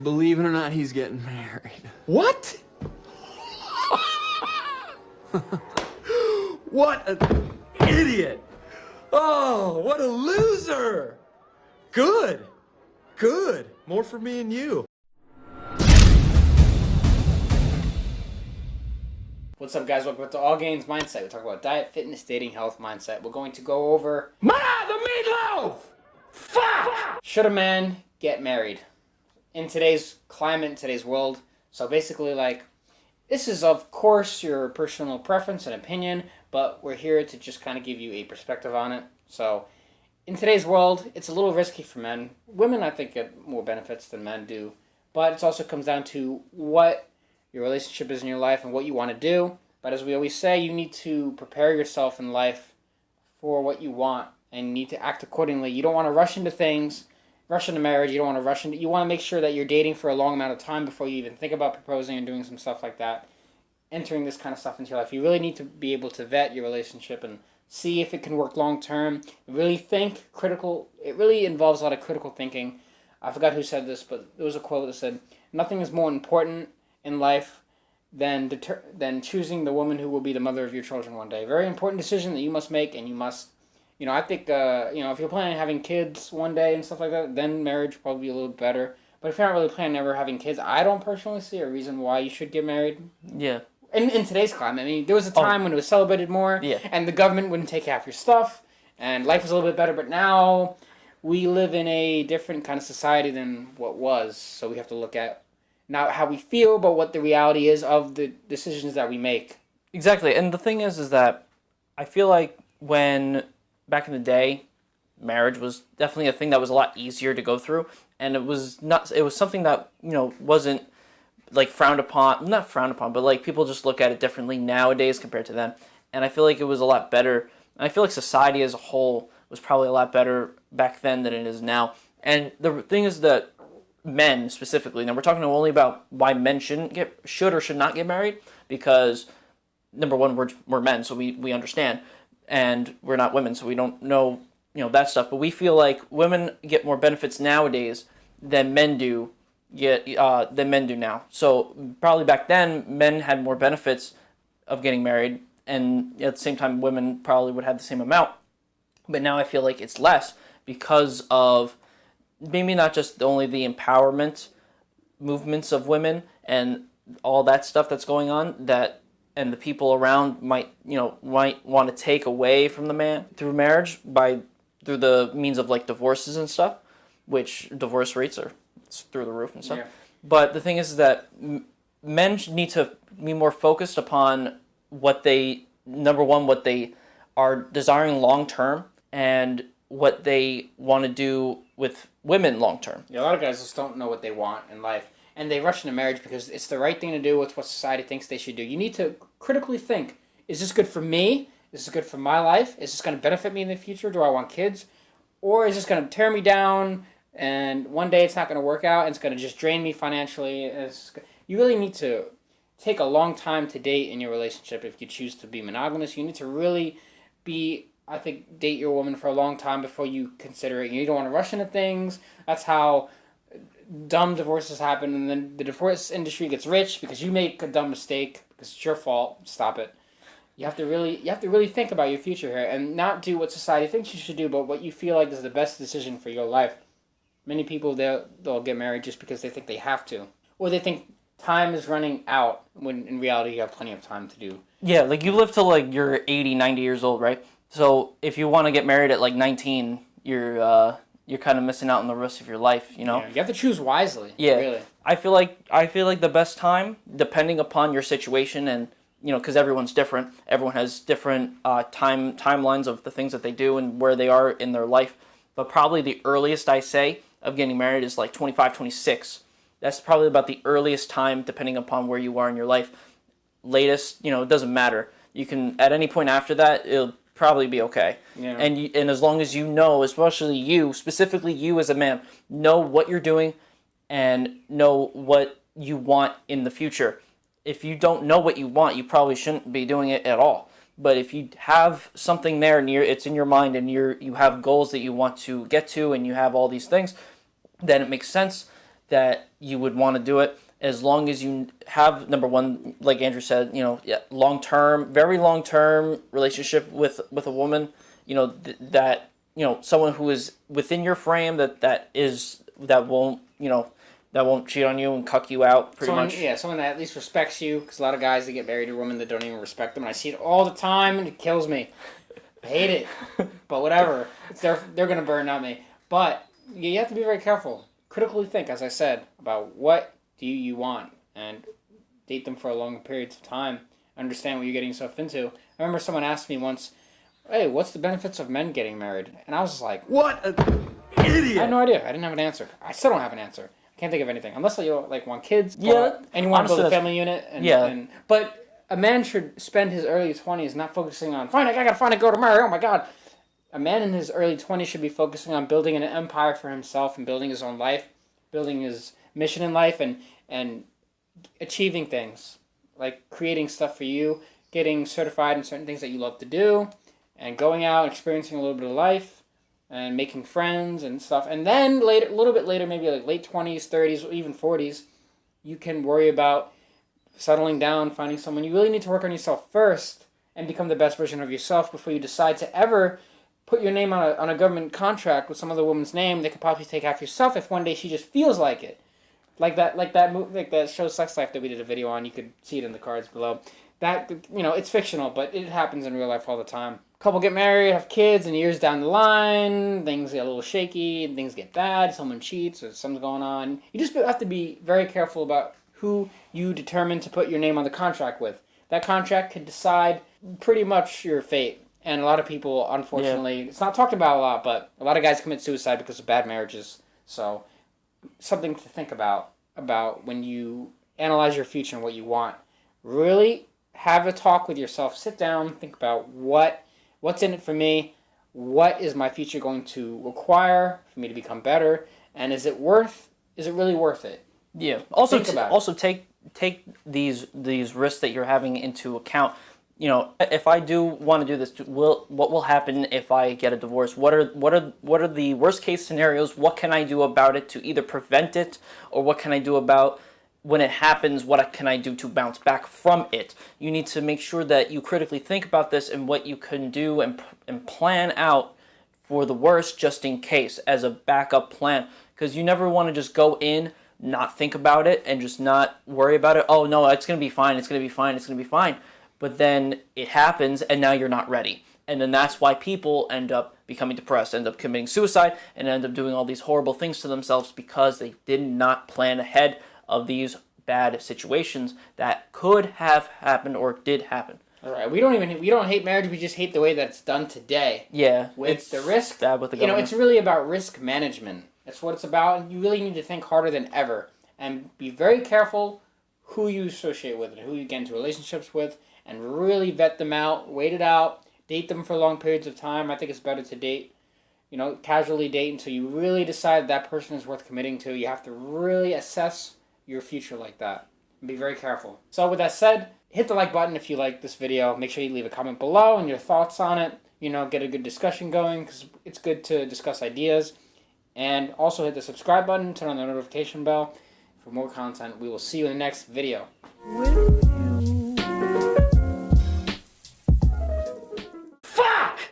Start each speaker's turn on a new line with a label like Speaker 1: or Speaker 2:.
Speaker 1: Believe it or not, he's getting married.
Speaker 2: What? What an idiot! Oh, what a loser! Good. Good. More for me and you.
Speaker 3: What's up, guys? Welcome to All Gains Mindset. We talk about diet, fitness, dating, health, mindset. We're going to go over
Speaker 2: Ma, the meatloaf! Fuck!
Speaker 3: should a man get married in today's climate, in today's world. So basically, this is of course your personal preference and opinion, but we're here to just kind of give you a perspective on it. So in today's world, it's a little risky for men. Women, I think, get more benefits than men do, but it also comes down to what your relationship is in your life and what you want to do. But as we always say, you need to prepare yourself in life for what you want, and you need to act accordingly. You don't want to rush into things, rush into marriage. You don't want to rush into. You want to make sure that you're dating for a long amount of time before you even think about proposing and doing some stuff like that. Entering this kind of stuff into your life, you really need to be able to vet your relationship and see if it can work long term. Really think critical. It really involves a lot of critical thinking. I forgot who said this, but there was a quote that said, "Nothing is more important in life than choosing the woman who will be the mother of your children one day." Very important decision that you must make, and you must, I think, if you're planning on having kids one day and stuff like that, then marriage will probably be a little better. But if you're not really planning on ever having kids, I don't personally see a reason why you should get married.
Speaker 4: Yeah.
Speaker 3: In today's climate, I mean, there was a time when it was celebrated more,
Speaker 4: Yeah.
Speaker 3: and the government wouldn't take half your stuff, and life was a little bit better, but now we live in a different kind of society than what was, so we have to look at not how we feel, but what the reality is of the decisions that we make.
Speaker 4: Exactly, and the thing is that I feel like when, back in the day, marriage was definitely a thing that was a lot easier to go through, and it was something that, wasn't, frowned upon, not frowned upon, but, people just look at it differently nowadays compared to then, and I feel like it was a lot better, and I feel like society as a whole was probably a lot better back then than it is now, and the thing is that men specifically, now we're talking only about why men should or should not get married, because number one, we're men, so we understand, and we're not women, so we don't know that stuff, but we feel like women get more benefits nowadays than men do now. So probably back then men had more benefits of getting married, and at the same time women probably would have the same amount, but now I feel like it's less because of maybe not just only the empowerment movements of women and all that stuff that's going on, and the people around might want to take away from the man through marriage through the means of divorces and stuff, which divorce rates are through the roof and stuff. Yeah. But the thing is that men need to be more focused upon what they are desiring long term and what they want to do with women long term.
Speaker 3: Yeah, a lot of guys just don't know what they want in life, and they rush into marriage because it's the right thing to do. It's what society thinks they should do. You need to critically think: is this good for me? Is this good for my life? Is this going to benefit me in the future? Do I want kids? Or is this going to tear me down, and one day it's not going to work out, and it's going to just drain me financially? You really need to take a long time to date in your relationship if you choose to be monogamous. You need to really date your woman for a long time before you consider it. You don't want to rush into things. That's how dumb divorces happen, and then the divorce industry gets rich because you make a dumb mistake because it's your fault. Stop it. You have to really think about your future here and not do what society thinks you should do, but what you feel like is the best decision for your life. Many people, they'll get married just because they think they have to, or they think time is running out when in reality you have plenty of time to do.
Speaker 4: Yeah, you live till you're 80, 90 years old, right? So if you want to get married at 19, you're kind of missing out on the rest of your life,
Speaker 3: Yeah, you have to choose wisely.
Speaker 4: Yeah,
Speaker 3: really.
Speaker 4: I feel like the best time, depending upon your situation, and because everyone's different. Everyone has different timelines of the things that they do and where they are in their life. But probably the earliest I say of getting married is 25, 26. That's probably about the earliest time, depending upon where you are in your life. Latest, it doesn't matter. You can, at any point after that, it'll probably be okay. Yeah. And as long as you know, especially you, specifically you as a man, know what you're doing and know what you want in the future. If you don't know what you want, you probably shouldn't be doing it at all. But if you have something there it's in your mind, and you have goals that you want to get to, and you have all these things, then it makes sense that you would want to do it, as long as you have, number one, like Andrew said, long-term, very long-term relationship with a woman, that, someone who is within your frame that won't cheat on you and cuck you out pretty much.
Speaker 3: Yeah, someone that at least respects you, because a lot of guys, they get married to women that don't even respect them, and I see it all the time, and it kills me. I hate it. But whatever. They're going to burn, not me. But you have to be very careful. Critically think, as I said, about what do you want, and date them for a long periods of time. Understand what you're getting yourself into. I remember someone asked me once, hey, what's the benefits of men getting married? And I was just like,
Speaker 2: What an idiot!
Speaker 3: I had no idea. I didn't have an answer. I still don't have an answer. I can't think of anything. Unless you want kids.
Speaker 4: Yeah.
Speaker 3: And you want to build a
Speaker 4: Honestly,
Speaker 3: family unit.
Speaker 4: Yeah.
Speaker 3: But a man should spend his early 20s not focusing on, I gotta find a girl to marry, oh my god. A man in his early 20s should be focusing on building an empire for himself and building his own life, building his mission in life, and achieving things. Like creating stuff for you, getting certified in certain things that you love to do, and going out, experiencing a little bit of life, and making friends and stuff. And then later, a little bit later, maybe like late 20s, 30s, or even 40s, you can worry about settling down, finding someone. You really need to work on yourself first and become the best version of yourself before you decide to ever put your name on a government contract with some other woman's name that could possibly take half yourself if one day she just feels like it. Like that show Sex Life that we did a video on. You could see it in the cards below. That, it's fictional, but it happens in real life all the time. Couple get married, have kids, and years down the line, things get a little shaky, and things get bad, someone cheats, or something's going on. You just have to be very careful about who you determine to put your name on the contract with. That contract could decide pretty much your fate. And a lot of people, unfortunately, It's not talked about a lot, but a lot of guys commit suicide because of bad marriages. So, something to think about when you analyze your future and what you want. Really have a talk with yourself. Sit down, think about what's in it for me, what is my future going to require for me to become better, and is it really worth it?
Speaker 4: Yeah. Also, take these risks that you're having into account. If I do want to do this, what will happen if I get a divorce? What are the worst case scenarios? What can I do about it to either prevent it, or what can I do about when it happens? What can I do to bounce back from it? You need to make sure that you critically think about this and what you can do and plan out for the worst just in case as a backup plan, because you never want to just go in, not think about it, and just not worry about it. Oh no, it's going to be fine, it's going to be fine, it's going to be fine. But then it happens, and now you're not ready. And then that's why people end up becoming depressed, end up committing suicide, and end up doing all these horrible things to themselves because they did not plan ahead of these bad situations that could have happened or did happen.
Speaker 3: All right, we don't hate marriage. We just hate the way that it's done today.
Speaker 4: Yeah,
Speaker 3: with the risk.
Speaker 4: Bad with the government.
Speaker 3: It's really about risk management. That's what it's about. And you really need to think harder than ever and be very careful who you associate with and who you get into relationships with, and really vet them out, wait it out, date them for long periods of time. I think it's better to date, casually date until you really decide that person is worth committing to. You have to really assess your future like that and be very careful. So with that said, hit the like button if you like this video. Make sure you leave a comment below and your thoughts on it. Get a good discussion going, because it's good to discuss ideas. And also hit the subscribe button, turn on the notification bell for more content. We will see you in the next video.